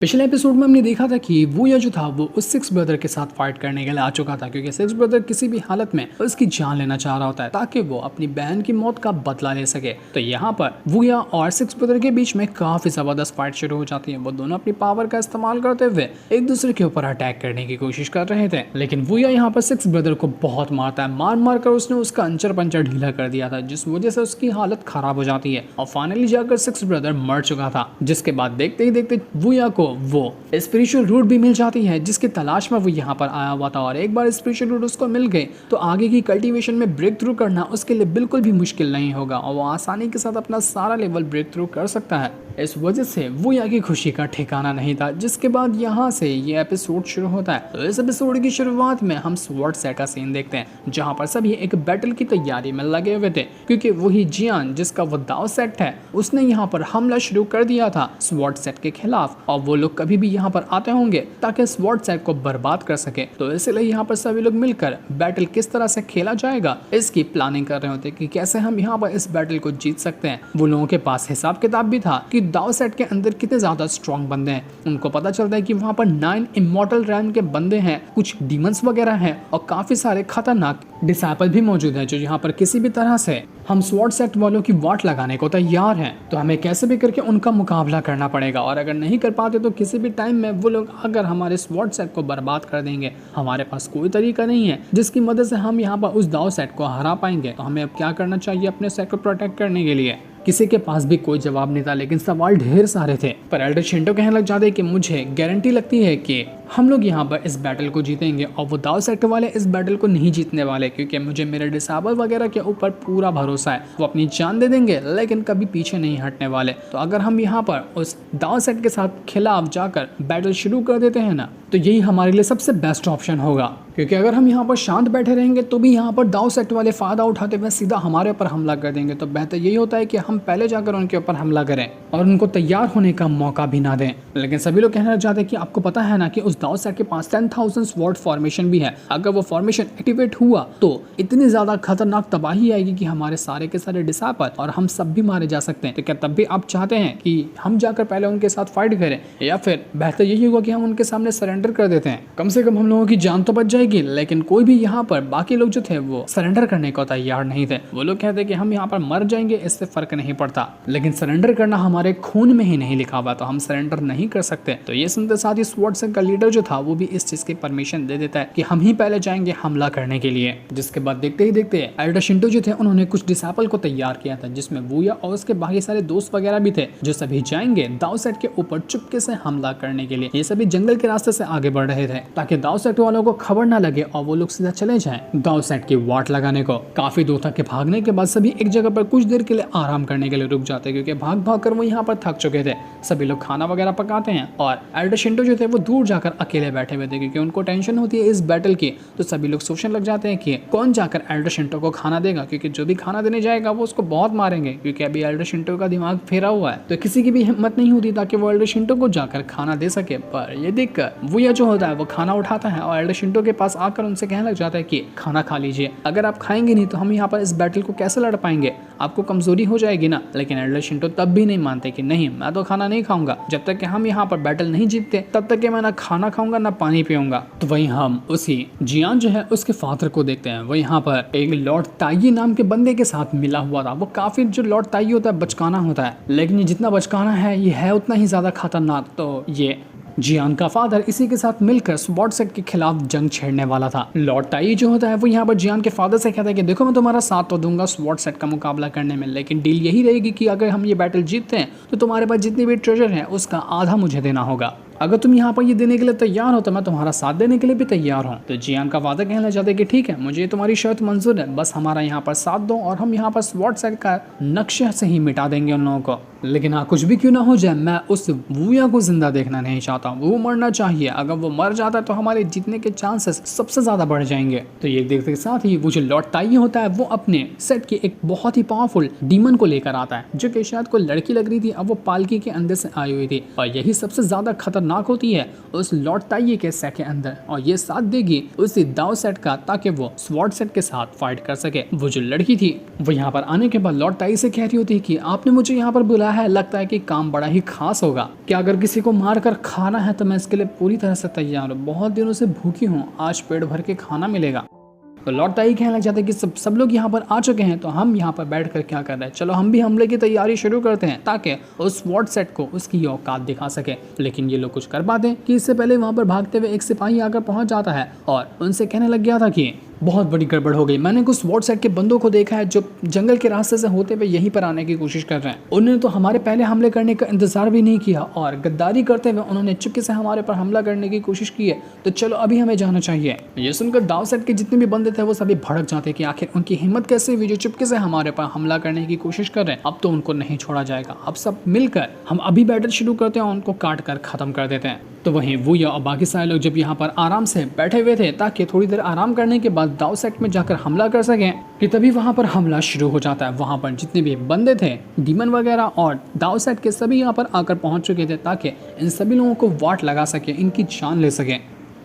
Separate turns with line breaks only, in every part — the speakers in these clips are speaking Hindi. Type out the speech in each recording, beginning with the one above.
पिछले एपिसोड में हमने देखा था कि वूया जो था वो उस सिक्स ब्रदर के साथ फाइट करने के लिए आ चुका था, क्योंकि सिक्स ब्रदर किसी भी हालत में उसकी जान लेना चाह रहा होता है ताकि वो अपनी बहन की मौत का बदला ले सके। तो यहाँ पर वूया और सिक्स ब्रदर के बीच में काफी जबरदस्त फाइट शुरू हो जाती है। वो दोनों अपनी पावर का इस्तेमाल करते हुए एक दूसरे के ऊपर अटैक करने की कोशिश कर रहे थे, लेकिन वूया यहाँ पर सिक्स ब्रदर को बहुत मारता है। मार मार कर उसने उसका अंचर पंचर ढीला कर दिया था, जिस वजह से उसकी हालत खराब हो जाती है और फाइनली जाकर सिक्स ब्रदर मर चुका था। जिसके बाद देखते ही देखते वूया को वो स्पिरिचुअल रूट भी मिल जाती है, जिसकी तलाश में वो यहाँ पर आया हुआ था। और एक बार स्पिरिचुअल रूट उसको मिल गए तो आगे की कल्टीवेशन में ब्रेक थ्रू करना उसके लिए बिल्कुल भी मुश्किल नहीं होगा और वो आसानी के साथ अपना सारा लेवल ब्रेक थ्रू कर सकता है। इस वजह से वूया की खुशी का ठिकाना नहीं था। जिसके बाद यहाँ से ये एपिसोड शुरू होता है। तो इस एपिसोड की शुरुआत में हम स्वॉर्ड सेट का सीन देखते हैं, जहाँ पर सभी एक बैटल की तैयारी में लगे हुए थे, क्योंकि वही जियान जिसका वो दाव सेट है उसने यहाँ पर हमला शुरू कर दिया था स्वॉर्ड सेट के खिलाफ, और वो लोग कभी भी यहाँ पर आते होंगे ताकि स्वॉर्ड सेट को बर्बाद कर सके। तो इसलिए यहाँ पर सभी लोग मिलकर बैटल किस तरह से खेला जाएगा इसकी प्लानिंग कर रहे होते कि कैसे हम यहाँ पर इस बैटल को जीत सकते हैं। वो लोगों के पास हिसाब किताब भी था कि दाव सेट के अंदर कितने ज्यादा स्ट्रॉन्ग बंदे हैं। उनको पता चलता है कि वहाँ पर 9 इमॉर्टल रैंक के बंदे हैं, कुछ डीमंस वगैरह हैं और काफी सारे खतरनाक डिसाइपल भी मौजूद हैं, जो यहाँ पर किसी भी तरह से हम स्वॉर्ड सेट वालों की वाट लगाने को तैयार हैं। तो हमें कैसे भी करके उनका मुकाबला करना पड़ेगा, और अगर नहीं कर पाते तो किसी भी टाइम में वो लोग अगर हमारे स्वॉर्ड सेट को बर्बाद कर देंगे। हमारे पास कोई तरीका नहीं है जिसकी मदद से हम यहाँ पर उस दाव सेट को हरा पाएंगे। तो हमें अब क्या करना चाहिए अपने सेट को प्रोटेक्ट करने के लिए? किसी के पास भी कोई जवाब नहीं था, लेकिन सवाल ढेर सारे थे। पर एल्डर शिंटो कहने लग जाते कि मुझे गारंटी लगती है कि हम लोग यहाँ पर इस बैटल को जीतेंगे, और वो दाव सेक्टर वाले इस बैटल को नहीं जीतने वाले, क्योंकि मुझे मेरे डिसेबल वगैरह के ऊपर पूरा भरोसा है। वो अपनी जान दे देंगे लेकिन कभी पीछे नहीं हटने वाले। तो अगर हम यहाँ पर उस दाव सेट के साथ खिलाफ जाकर बैटल शुरू कर देते हैं ना, तो यही हमारे लिए सबसे बेस्ट ऑप्शन होगा। क्योंकि अगर हम यहाँ पर शांत बैठे रहेंगे तो भी यहाँ पर दाव सेट वाले फायदा उठाते हुए सीधा हमारे ऊपर हमला कर देंगे। तो बेहतर यही होता है कि हम पहले जाकर उनके ऊपर हमला करें और उनको तैयार होने का मौका भी ना दें। लेकिन सभी लोग कहना चाहते हैं कि आपको पता है ना कि उस दाव सेट के पास 10,000 स्वॉर्ड फॉर्मेशन भी है। अगर वो फॉर्मेशन एक्टिवेट हुआ तो इतनी ज्यादा खतरनाक तबाही आएगी कि हमारे सारे के सारे डिसाइपल और हम सब भी मारे जा सकते हैं। तो क्या तब भी आप चाहते हैं कि हम जाकर पहले उनके साथ फाइट करें, या फिर बेहतर यही होगा कि हम उनके सामने सरेंडर कर देते हैं? कम से कम हम लोगों की जान तो बच जाएगी। लेकिन कोई भी यहाँ पर बाकी लोग जो थे वो सरेंडर करने को तैयार नहीं थे। वो लोग कहते कि हम यहाँ पर मर जाएंगे, इससे फर्क नहीं पड़ता, लेकिन सरेंडर करना हमारे खून में ही नहीं लिखा हुआ, तो हम सरेंडर नहीं कर सकते। तो ये सुनते साथ ही स्वॉर्ड सेट का लीडर जो था वो भी इस चीज की परमिशन दे देता है कि हम ही पहले जाएंगे हमला करने के लिए। जिसके बाद देखते ही देखते एल्डर शिंटो जो थे उन्होंने कुछ डिसाइपल को तैयार किया था, जिसमें वूया और उसके बाकी सारे दोस्त वगैरह भी थे, जो सभी जाएंगे दाव सेट के ऊपर चुपके से हमला करने के लिए। ये सभी जंगल के रास्ते से आगे बढ़ रहे थे ताकि दाव सेट वालों को खबर ना लगे और वो लोग सीधा चले जाएं दाव सेट की वाट लगाने को। काफी दूर तक के भागने के बाद सभी एक जगह पर कुछ देर के लिए आराम करने के लिए रुक जाते, क्योंकि भाग भाग कर वो यहाँ पर थक चुके थे। सभी लोग खाना वगैरह पकाते हैं और एल्डर शिंटो जो थे वो दूर जाकर अकेले बैठे हुए थे, क्योंकि उनको टेंशन होती है इस बैटल की। तो सभी लोग सोचने लग जाते हैं कि कौन जाकर एल्डर शिंटो को खाना देगा, क्योंकि जो भी खाना देने जाएगा वो उसको बहुत मारेंगे, क्योंकि अभी एल्डर शिंटो का दिमाग फेरा हुआ है। तो किसी की भी हिम्मत नहीं होती ताकि वो एल्डर शिंटो को जाकर खाना दे सके। पर ये देखकर वूया जो होता है वो खाना उठाता है और एल्डर शिंटो के पास आकर उनसे कहने लग जाता है कि खाना खा लीजिए, अगर आप खाएंगे नहीं तो हम यहाँ पर इस बैटल को कैसे लड़ पाएंगे, आपको कमजोरी हो जाएगी ना। लेकिन एल्डर शिंटो तब भी नहीं मानते कि नहीं, मैं तो खाना नहीं खाऊंगा, जब तक कि हम यहाँ पर बैटल नहीं जीतते तब तक कि मैं ना खाना खाऊंगा ना पानी पीऊंगा। तो वहीं हम उसी जियान जो है उसके फादर को देखते हैं। वो यहाँ पर एक लॉर्ड ताई नाम के बंदे के साथ मिला हुआ था। वो काफी, जो लॉर्ड ताई होता है बचकाना होता है, लेकिन ये जितना बचकाना है ये है उतना ही ज्यादा खतरनाक। तो ये जियान का फादर इसी के साथ मिलकर स्वॉर्ड सेट के खिलाफ जंग छेड़ने वाला था। लॉर्ड ताई जो होता है वो यहाँ पर जियान के फादर से कहता है कि देखो मैं तुम्हारा साथ तो दूंगा स्वॉर्ड सेट का मुकाबला करने में, लेकिन डील यही रहेगी कि अगर हम ये बैटल जीतते हैं तो तुम्हारे पास जितनी भी ट्रेजर है उसका आधा मुझे देना होगा। अगर तुम यहाँ पर ये देने के लिए तैयार हो तो मैं तुम्हारा साथ देने के लिए भी तैयार हूँ। तो जियान का फादर कहना चाहते कि ठीक है, मुझे तुम्हारी शर्त मंजूर है, बस हमारा यहाँ पर साथ दो और हम यहाँ पर स्वॉर्ड सेट का नक्शा से ही मिटा देंगे उन लोगों को। लेकिन हाँ, कुछ भी क्यों ना हो जाए, मैं उस वूया को जिंदा देखना नहीं चाहता। वो मरना चाहिए। अगर वो मर जाता है तो हमारे जीतने के चांसेस सबसे ज्यादा बढ़ जाएंगे। तो ये देखते के साथ ही वो जो लॉर्ड ताई होता है वो अपने सेट के एक बहुत ही पावरफुल डीमन को लेकर आता है, जो कि शायद कोई लड़की लग रही थी, अब वो पालकी के अंदर से आई हुई थी। और यही सबसे ज्यादा खतरनाक खतरनाक होती है उस लॉर्ड ताइये के सेट के अंदर, और ये साथ देगी उसी दाव सेट का ताकि वो स्वॉर्ड सेट के साथ फाइट कर सके। वो जो लड़की थी वो यहाँ पर आने के बाद लॉर्ड ताइये से कह रही होती है कि आपने मुझे यहाँ पर बुलाया है, लगता है कि काम बड़ा ही खास होगा, क्या अगर किसी को मार कर खाना है तो मैं इसके लिए पूरी तरह से तैयार हूँ, बहुत दिनों से भूखी हूँ, आज पेट भर के खाना मिलेगा। तो लॉर्ड ताई कहने लग जाते हैं कि सब लोग यहाँ पर आ चुके हैं, तो हम यहाँ पर बैठकर क्या कर रहे हैं, चलो हम भी हमले की तैयारी शुरू करते हैं ताकि उस स्वॉर्ड सेट को उसकी औकात दिखा सके। लेकिन ये लोग कुछ कर पाते हैं कि इससे पहले वहाँ पर भागते हुए एक सिपाही आकर पहुंच जाता है और उनसे कहने लग गया था कि बहुत बड़ी गड़बड़ हो गई, मैंने कुछ स्वॉर्ड सेट के बंदों को देखा है जो जंगल के रास्ते से होते हुए यहीं पर आने की कोशिश कर रहे हैं। उन्होंने तो हमारे पहले हमले करने का इंतजार भी नहीं किया और गद्दारी करते हुए उन्होंने चुपके से हमारे पर हमला करने की कोशिश की है, तो चलो अभी हमें जाना चाहिए। ये सुनकर दाव सेट के जितने भी बंदे थे वो सभी भड़क जाते कि आखिर उनकी हिम्मत कैसे हुई जो चुपके से हमारे पर हमला करने की कोशिश कर रहे हैं, अब तो उनको नहीं छोड़ा जाएगा, अब सब मिलकर हम अभी बैटल शुरू करते हैं और उनको काट कर खत्म कर देते हैं। तो वहीं वूया और बाकी सारे लोग जब यहाँ पर आराम से बैठे हुए थे ताकि थोड़ी देर आराम करने के बाद दाव सेट में जाकर हमला कर सकें, कि तभी वहाँ पर हमला शुरू हो जाता है। वहाँ पर जितने भी बंदे थे, डीमन वगैरह और दाव सेट के सभी यहाँ पर आकर पहुँच चुके थे ताकि इन सभी लोगों को वाट लगा सके, इनकी जान ले सके।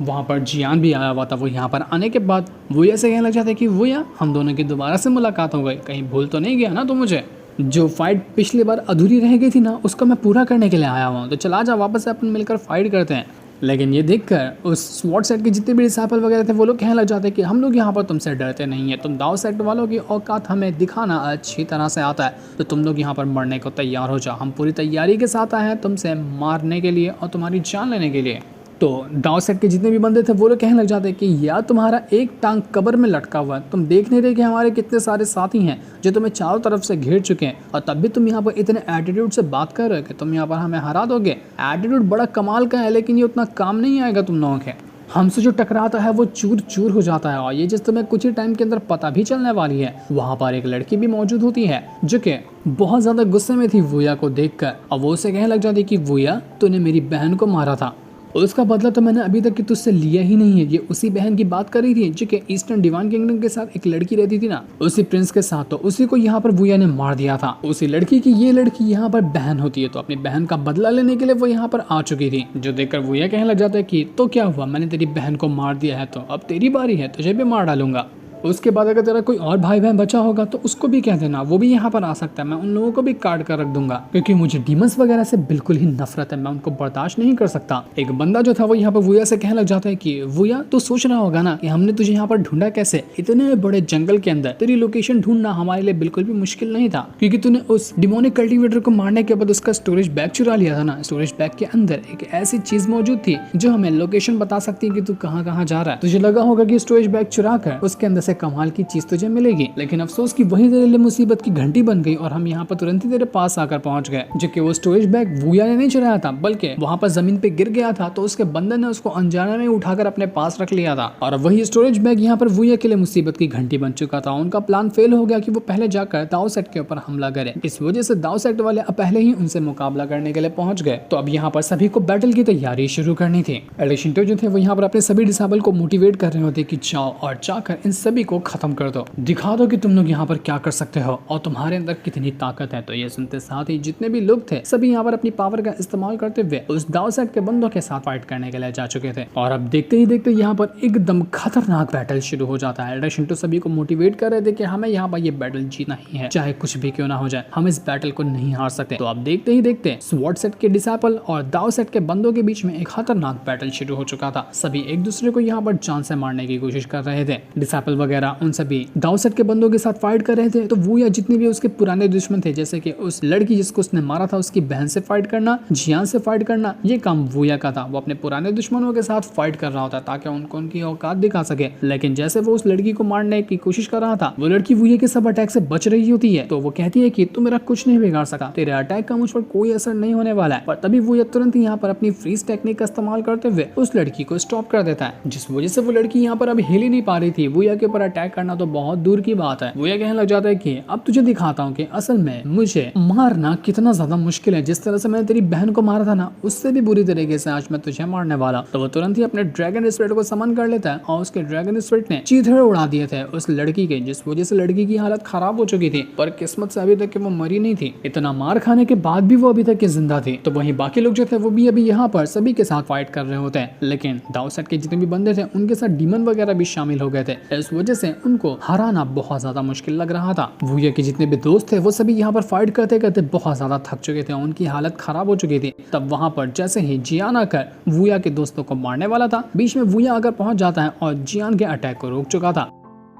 वहाँ पर जियान भी आया हुआ था। वो यहाँ पर आने के बाद वूया से कहने लग जाते कि वूया हम दोनों की दोबारा से मुलाकात हो गई, कहीं भूल तो नहीं गया ना तो मुझे, जो फाइट पिछली बार अधूरी रह गई थी ना उसको मैं पूरा करने के लिए आया हुआ हूँ, तो चला जा वापस से अपन मिलकर फाइट करते हैं। लेकिन ये देखकर उस स्वॉर्ड सेट के जितने भी डिसाइपल वगैरह थे वो लोग कहने लग जाते हैं कि हम लोग यहाँ पर तुमसे डरते नहीं है, तुम दाव सेट वालों की औकात हमें दिखाना अच्छी तरह से आता है, तो तुम लोग यहाँ पर मरने को तैयार हो जाओ, हम पूरी तैयारी के साथ आए हैं तुमसे मारने के लिए और तुम्हारी जान लेने के लिए। तो दाव सेट के जितने भी बंदे थे वो लोग कहने लग जाते हैं कि यार तुम्हारा एक टांग कब्र में लटका हुआ है, तुम देख नहीं रहे कि हमारे कितने सारे साथी हैं जो तुम्हें चारों तरफ से घेर चुके हैं, और तब भी तुम यहाँ पर इतने एटीट्यूड से बात कर रहे हो कि तुम यहाँ पर हमें हरा दोगे। एटीट्यूड बड़ा कमाल का है लेकिन ये उतना काम नहीं आएगा तुम लोगों के, हमसे जो टकराता है वो चूर चूर हो जाता है, और ये जिस तुम्हें कुछ ही टाइम के अंदर पता भी चलने वाली है। वहाँ पर एक लड़की भी मौजूद होती है जो कि बहुत ज़्यादा गुस्से में थी वूया को देखकर, और वो उसे कहने लग जाती कि वूया तूने मेरी बहन को मारा था, उसका बदला तो मैंने अभी तक कि तुझसे लिया ही नहीं है। ये उसी बहन की बात कर रही थी जो कि ईस्टर्न डिवाइन किंगडम के साथ एक लड़की रहती थी ना, उसी प्रिंस के साथ, तो उसी को यहाँ पर वूया ने मार दिया था। उसी लड़की की ये लड़की यहाँ पर बहन होती है, तो अपनी बहन का बदला लेने के लिए वो यहाँ पर आ चुकी थी। जो देखकर वूया कहने लग जाता है कि तो क्या हुआ, मैंने तेरी बहन को मार दिया है तो अब तेरी बारी है, तुझे भी मार डालूंगा। उसके बाद अगर तेरा कोई और भाई बहन बचा होगा तो उसको भी कह देना, वो भी यहाँ पर आ सकता है, मैं उन लोगों को भी काट कर रख दूंगा, क्योंकि मुझे डीमंस वगैरह से बिल्कुल ही नफरत है, मैं उनको बर्दाश्त नहीं कर सकता। एक बंदा जो था वो यहाँ पर वूया से कहने लग जाता है कि वूया तो सोच रहा होगा ना कि हमने तुझे यहाँ पर ढूंढा कैसे, इतने बड़े जंगल के अंदर तेरी लोकेशन ढूंढना हमारे लिए बिल्कुल भी मुश्किल नहीं था, क्योंकि तूने उस डिमोनिक कल्टीवेटर को मारने के बाद उसका स्टोरेज बैग चुरा लिया था ना। स्टोरेज बैग के अंदर एक ऐसी चीज मौजूद थी जो हमें लोकेशन बता सकती है कि तू कहाँ कहाँ जा रहा है। तुझे लगा होगा कि स्टोरेज बैग चुरा कर उसके अंदर से कमाल की चीज तुझे मिलेगी, लेकिन अफसोस कि वही तेरे लिए मुसीबत की घंटी बन गई और हम यहाँ पर तुरंत ही तेरे पास आकर पहुंच गए। जो कि वो स्टोरेज बैग वूया ने नहीं चुराया था, बल्कि वहाँ पर जमीन पे गिर गया था, तो उसके बंदर ने उसको अनजाने में उठाकर अपने पास रख लिया था, और वही स्टोरेज बैग यहाँ पर वूया के लिए मुसीबत की घंटी बन चुका था। उनका प्लान फेल हो गया कि वो पहले जाकर दाव सेट के ऊपर हमला करे। इस वजह से दाव सेट वाले पहले ही उनसे मुकाबला करने के लिए पहुंच गए। तो अब यहाँ पर सभी को बैटल की तैयारी शुरू करनी थी। एल्डर शिंटो जो थे वो यहाँ पर अपने सभी डिसेबल को मोटिवेट कर रहे होते कि जाओ और जाकर इन सभी को खत्म कर दो, दिखा दो कि तुम लोग यहाँ पर क्या कर सकते हो और तुम्हारे अंदर कितनी ताकत है। तो ये सुनते साथ ही जितने भी लोग थे सभी यहाँ पर अपनी पावर का इस्तेमाल करते हुए उस दाव सेट के बंदों के साथ फाइट करने के लिए जा चुके थे। और अब देखते ही देखते यहाँ पर एकदम खतरनाक बैटल शुरू हो जाता है। एल्डर शिंटो सभी को मोटिवेट कर रहे थे कि हमें यहाँ पर ये बैटल जीतना ही है, चाहे कुछ भी क्यों ना हो जाए, हम इस बैटल को नहीं हार सकते। तो अब देखते ही देखते स्वॉर्ड सेट के डिसेबल और दाव सेट के बंदों के बीच में एक खतरनाक बैटल शुरू हो चुका था। सभी एक दूसरे को यहाँ पर जान से मारने की कोशिश कर रहे थे। डिसेबल वगैरह उन सभी दाव सेट के बंदों के साथ फाइट कर रहे थे। तो वो या जितने भी उसके पुराने दुश्मन थे, जैसे कि उस लड़की जिसको उसने मारा था उसकी बहन से फाइट करना, जियान से फाइट करना, ये काम वूया का था। वो अपने पुराने दुश्मनों के साथ फाइट कर रहा होता ताकि उनको उनकी औकात दिखा सके। लेकिन जैसे वो उस लड़की को मारने की कोशिश कर रहा था, वो लड़की वूया के सब अटैक से बच रही होती है। तो वो कहती है कि तू मेरा कुछ नहीं बिगाड़ सकता, तेरे अटैक का मुझ पर कोई असर नहीं होने वाला है। पर तभी वूया तुरंत यहाँ पर अपनी फ्रीज टेक्निक का इस्तेमाल करते हुए उस लड़की को स्टॉप कर देता है, जिस वजह से वो लड़की यहाँ पर अब हिल ही नहीं पा रही थी। वूया के ऊपर ऊपर अटैक करना तो बहुत दूर की बात है। वो ये कहने लग जाता है कि अब तुझे दिखाता हूँ कि असल में मुझे मारना कितना ज्यादा मुश्किल है। जिस तरह से मैंने तेरी बहन को मारा था ना, उससे भी बुरी तरीके से आज मैं तुझे मारने वाला। तो वो तुरंत ही अपने ड्रैगन स्पिरिट को समन कर लेता है और उसके ड्रैगन स्पिरिट ने चीथड़े उड़ा दिए थे उस लड़की के, जिस वजह से लड़की की हालत खराब हो चुकी थी। पर किस्मत से अभी तक वो मरी नहीं थी। इतना मार खाने के बाद भी वो अभी तक जिंदा थी। तो वहीं बाकी लोग जो थे वो भी अभी यहाँ पर सभी के साथ फाइट कर रहे होते हैं, लेकिन दाऊ सेट के जितने भी बंदे थे उनके साथ डीमन वगैरह भी शामिल हो गए थे। इस वजह से उनको हराना बहुत ज्यादा मुश्किल लग रहा था। वूया के जितने भी दोस्त थे वो सभी यहाँ पर फाइट करते करते बहुत ज्यादा थक चुके थे, उनकी हालत खराब हो चुकी थी। तब वहां पर जैसे ही जियान आकर वूया के दोस्तों को मारने वाला था, बीच में वूया आकर पहुंच जाता है और जियान के अटैक को रोक चुका था।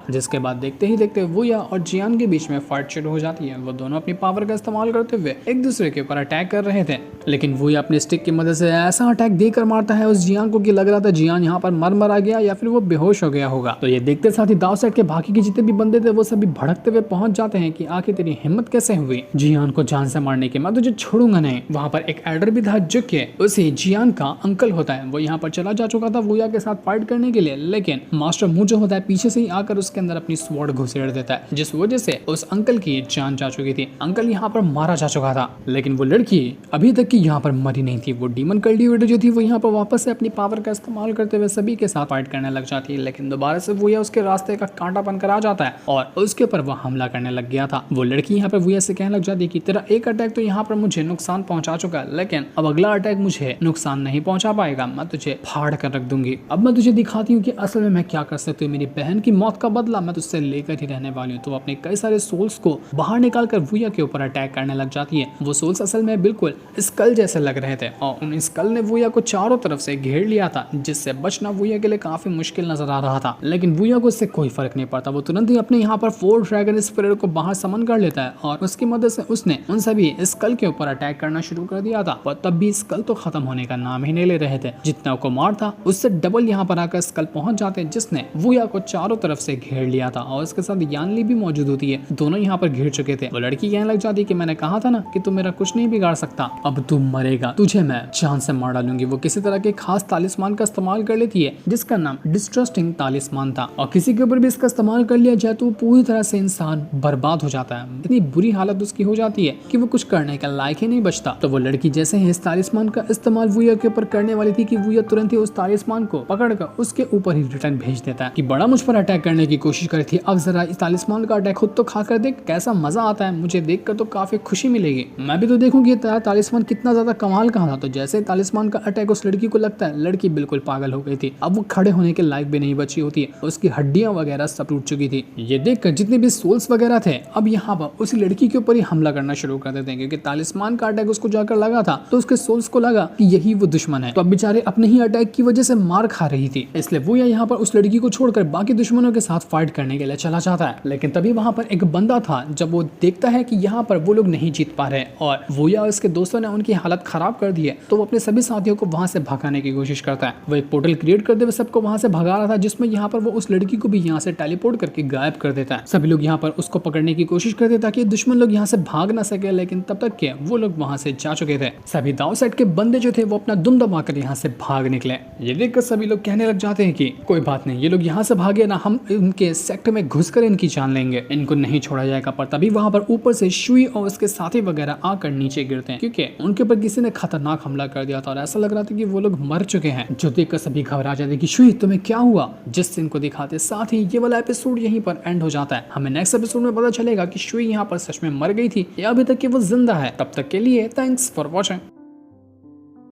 जिसके बाद देखते ही देखते वूया और जियान के बीच में फाइट शुरू हो जाती है। वो दोनों अपनी पावर का इस्तेमाल करते हुए एक दूसरे के ऊपर अटैक कर रहे थे, लेकिन वूया अपनी स्टिक की मदद से ऐसा अटैक देकर मारता है उस जियान को कि लग रहा था जियान यहाँ पर मर गया या फिर वो बेहोश हो गया होगा। तो ये देखते साथ ही दाऊ सेट के बाकी के जितने भी बंदे थे वो सभी भड़कते हुए पहुंच जाते हैं कि आखिर तेरी हिम्मत कैसे हुई जियान को जान से मारने की, मैं तुझे छोड़ूंगा नहीं। वहां पर एक एडर भी था जो कि उसे जियान का अंकल होता है। वो यहाँ पर चला जा चुका था वूया के साथ फाइट करने के लिए, लेकिन मास्टर मू जो होता है पीछे से ही आकर उसके अंदर अपनी स्वॉर्ड घुसेड़ देता है, जिस वजह से उस अंकल की जान जा चुकी थी। अंकल यहाँ पर मारा जा चुका था, लेकिन वो लड़की अभी तक की यहाँ पर मरी नहीं थी। वो डीमन कल्टिवेटर जो थी वो यहाँ पर वापस से अपनी पावर का इस्तेमाल करते हुए सभी के साथ फाइट करने लग जाती है, लेकिन दोबारा से वूया उसके रास्ते का कांटा बनकर आ जाता है और उसके ऊपर वो हमला करने लग गया था। वो लड़की यहाँ पर वूया से कहने लग जाती है कि तेरा एक अटैक तो यहाँ पर मुझे नुकसान पहुंचा चुका है, लेकिन अब अगला अटैक मुझे नुकसान नहीं पहुंचा पाएगा, मैं तुझे फाड़ कर रख दूंगी। अब मैं तुझे दिखाती हूँ कि असल में मैं क्या कर सकती हूँ। मेरी बहन की मौत का बदला मैं तुझसे लेकर ही रहने वाली हूँ। तो अपने कई सारे सोल्स को बाहर निकाल कर वूया के ऊपर अटैक करने लग जाती है। वो सोल्स असल में बिल्कुल स्कल जैसे लग रहे थे और उन स्कल ने वूया को चारों तरफ से घेर लिया था, जिससे बचना वूया के लिए काफी मुश्किल नजर आ रहा था। लेकिन वूया को इससे कोई फर्क नहीं पड़ता। वो तुरंत ही अपने यहाँ पर 4 ड्रैगन स्पिरिट को बाहर समन कर लेता है और उसकी मदद से उसने उन सभी स्कल के ऊपर अटैक करना शुरू कर दिया था। पर तब भी स्कल तो खत्म होने का नाम ही नहीं ले रहे थे। जितना को मार था उससे डबल यहाँ पर आकर स्कल पहुंच जाते, जिसने वूया को चारों तरफ से घेर लिया था और उसके साथ यानली भी मौजूद होती है। दोनों यहाँ पर घिर चुके थे। वो लड़की कहने लग जाती कि मैंने कहा था ना कि तू मेरा कुछ नहीं बिगाड़ सकता, अब तू मरेगा, तुझे मैं जान से मार डालूंगी। वो किसी तरह के खास तालिस्मान का इस्तेमाल कर लेती है जिसका नाम डिस्ट्रस्टिंग तालिस्मान था, और किसी के ऊपर भी इसका इस्तेमाल कर लिया जाए तो वो पूरी तरह से इंसान बर्बाद हो जाता है। इतनी बुरी हालत उसकी हो जाती है कि वो कुछ करने का लायक ही नहीं बचता। तो वो लड़की जैसे ही इस तालिस्मान का इस्तेमाल वूया के ऊपर करने वाली थी कि वूया तुरंत ही उस तालिस्मान को पकड़कर उसके ऊपर ही रिटर्न भेज देता है कि बड़ा मुझ पर अटैक करने की कोशिश करी थी, अब जरा इस तालिस्मान का अटैक खुद तो खा कर देख कैसा मजा आता है, मुझे देखकर तो काफी खुशी मिलेगी, मैं भी तो देखूंगी तेरा तालिस्मान कितना ज्यादा कमाल का था। तो जैसे तालिस्मान का अटैक उस लड़की को लगता है, लड़की बिल्कुल पागल हो गई थी। अब वो खड़े होने के लायक भी नहीं बची होती है, उसकी हड्डियां वगैरह सब टूट चुकी थी। ये देखकर जितने भी सोल्स वगैरह थे अब यहाँ पर उसी लड़की के ऊपर ही हमला करना शुरू कर देते हैं, क्योंकि तालिस्मान का अटैक उसको जाकर लगा था तो उसके सोल्स को लगा कि यही वो दुश्मन है। तो अब बेचारे अपने ही अटैक की वजह से मार खा रही थी, इसलिए वो यहाँ पर उस लड़की को छोड़कर बाकी दुश्मनों के साथ फाइट करने के लिए चला जाता है। लेकिन तभी वहां पर एक बंदा था, जब वो देखता है कि यहाँ पर वो लोग नहीं जीत पा रहे और वूया और उसके दोस्तों ने उनकी हालत खराब कर दी है, तो वो अपने सभी साथियों को वहां से भगाने की कोशिश करता है। वो एक पोर्टल क्रिएट करते हुए सबको वहां से भगा रहा था, जिसमें यहाँ पर वो उस लड़की को भी यहाँ से टेलीपोर्ट करके गायब कर देता है। सभी लोग यहाँ पर उसको पकड़ने की कोशिश करते ताकि दुश्मन लोग यहाँ से भाग ना सके, लेकिन तब तक के वो लोग वहां से जा चुके थे। सभी दाऊ सेट के बंदे जो थे वो अपना दुम दबाकर यहाँ से भाग निकले। ये देखकर सभी लोग कहने लग जाते हैं कि कोई बात नहीं, ये लोग यहाँ से भागे ना, हम इनके सेक्टर में घुसकर इनकी जान लेंगे, इनको नहीं छोड़ा जाएगा। पर तभी वहां पर ऊपर से शुई और उसके साथी वगैरह आकर नीचे गिरते हैं, क्योंकि उनके ऊपर किसी ने खतरनाक हमला कर दिया था और ऐसा लग रहा था कि वो लोग मर चुके हैं। जो देखकर सभी घबरा जाते कि शुई तुम्हें क्या हुआ, जिससे इनको दिखाते। साथ ही ये वाला एपिसोड यहीं पर एंड हो जाता है। हमें नेक्स्ट एपिसोड में पता चलेगा कि शुई यहाँ पर सच में मर गई थी या अभी तक कि वो जिंदा है। तब तक के लिए थैंक्स फॉर वॉचिंग।